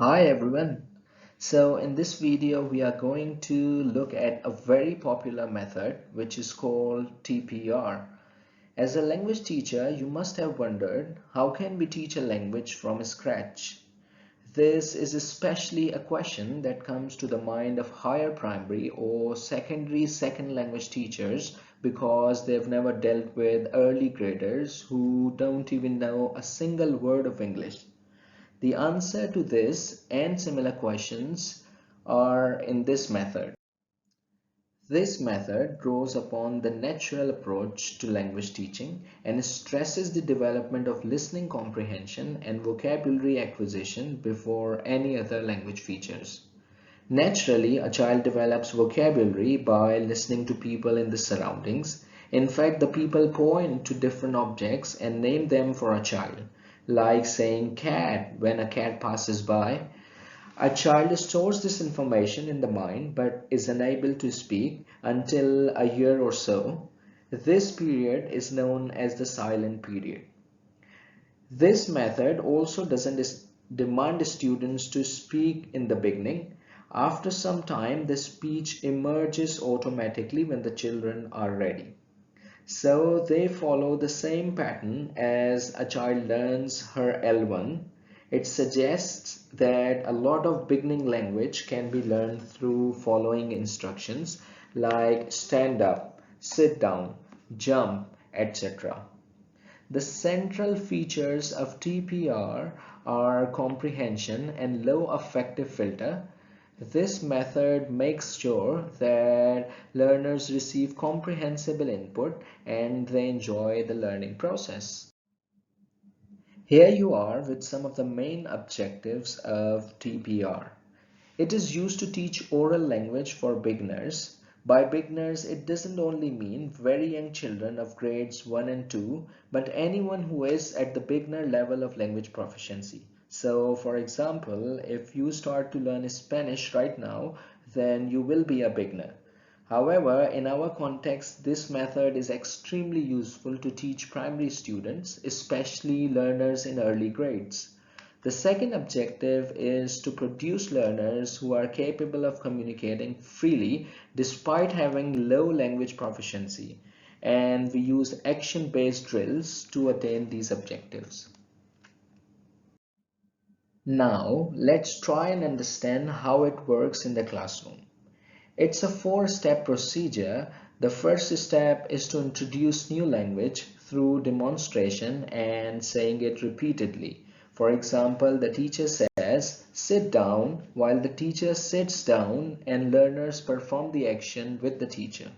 Hi everyone. So in this video we are going to look at a very popular method which is called TPR. As a language teacher, you must have wondered, how can we teach a language from scratch? This is especially a question that comes to the mind of higher primary or secondary second language teachers because they've never dealt with early graders who don't even know a single word of English. The answer to this and similar questions are in this method. This method draws upon the natural approach to language teaching and stresses the development of listening comprehension and vocabulary acquisition before any other language features. Naturally, a child develops vocabulary by listening to people in the surroundings. In fact, the people point to different objects and name them for a child, like saying cat when a cat passes by. A child stores this information in the mind but is unable to speak until a year or so. This period is known as the silent period. This method also doesn't demand students to speak in the beginning. After some time, the speech emerges automatically when the children are ready. So they follow the same pattern as a child learns her L1. It suggests that a lot of beginning language can be learned through following instructions like stand up, sit down, jump, etc. The central features of TPR are comprehension and low affective filter. This method makes sure that learners receive comprehensible input and they enjoy the learning process. Here you are with some of the main objectives of TPR. It is used to teach oral language for beginners. By beginners, it doesn't only mean very young children of grades 1 and 2, but anyone who is at the beginner level of language proficiency. So, for example, if you start to learn Spanish right now, then you will be a beginner. However, in our context, this method is extremely useful to teach primary students, especially learners in early grades. The second objective is to produce learners who are capable of communicating freely despite having low language proficiency, and we use action-based drills to attain these objectives. Now, let's try and understand how it works in the classroom. It's a four-step procedure. The first step is to introduce new language through demonstration and saying it repeatedly. For example, the teacher says, sit down, while the teacher sits down and learners perform the action with the teacher.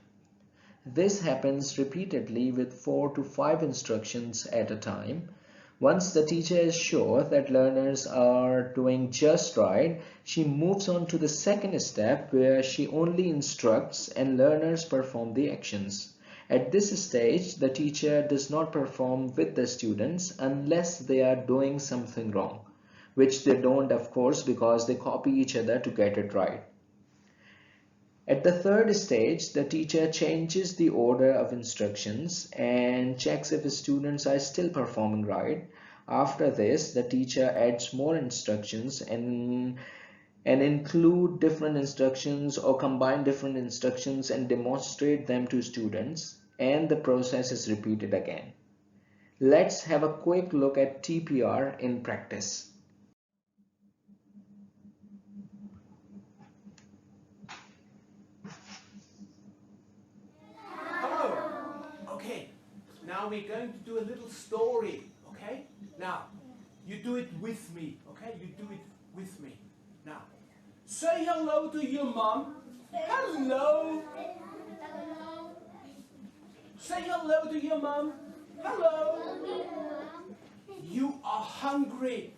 This happens repeatedly with 4 to 5 instructions at a time. Once the teacher is sure that learners are doing just right, she moves on to the second step where she only instructs and learners perform the actions. At this stage, the teacher does not perform with the students unless they are doing something wrong, which they don't, of course, because they copy each other to get it right. At the third stage, the teacher changes the order of instructions and checks if the students are still performing right. After this, the teacher adds more instructions and include different instructions or combine different instructions and demonstrate them to students, and the process is repeated again. Let's have a quick look at TPR in practice. Hello. Okay, now we're going to do a little story, okay? Now, you do it with me, okay? You do it with me. Now, say hello to your mom. Hello. Say hello to your mom. Hello. You are hungry.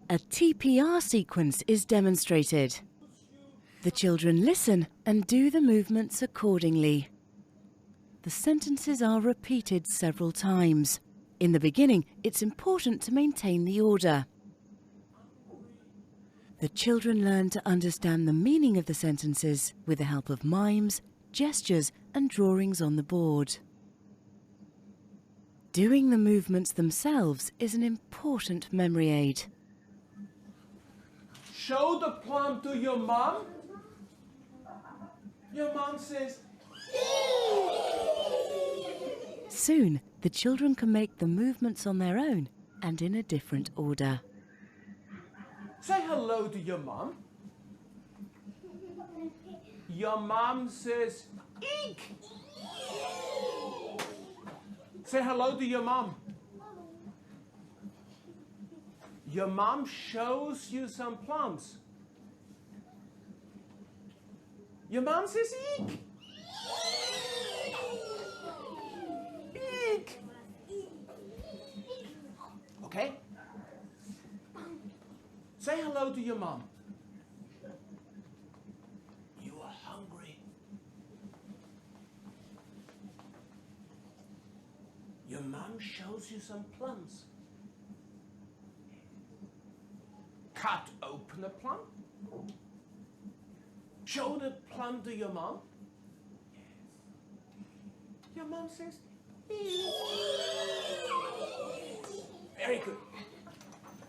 A TPR sequence is demonstrated. The children listen and do the movements accordingly. The sentences are repeated several times. In the beginning, it's important to maintain the order. The children learn to understand the meaning of the sentences with the help of mimes, gestures and drawings on the board. Doing the movements themselves is an important memory aid. Show the plum to your mom. Your mom says, Soon, the children can make the movements on their own and in a different order. say hello to your mom. Your mom says, eek. Say hello to your mom. Your mom shows you some plums. Your mom says, eek. Eek. Okay? Say hello to your mom. You are hungry. Your mom shows you some plums. Cut open a plum. Show the plum to your mom. Your mom says, very good.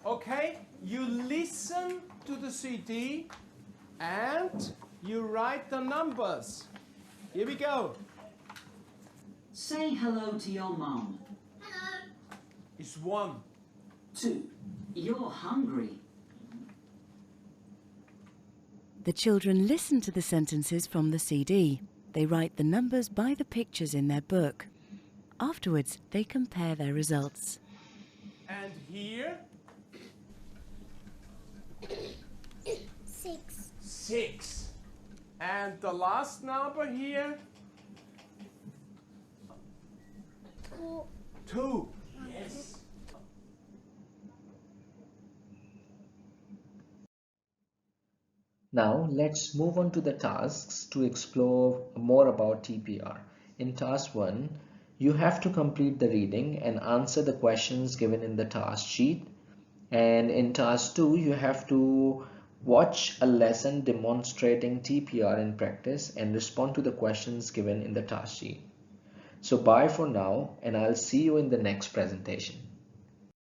Okay, you listen to the CD and you write the numbers. Here we go. Say hello to your mum. It's 1. 2. You're hungry. The children listen to the sentences from the CD. They write the numbers by the pictures in their book. Afterwards, they compare their results. And here? 6. 6. And the last number here? 2. Yes. Now let's move on to the tasks to explore more about TPR. In task 1, you have to complete the reading and answer the questions given in the task sheet. And in task 2, you have to watch a lesson demonstrating TPR in practice and respond to the questions given in the task sheet. So bye for now, and I'll see you in the next presentation.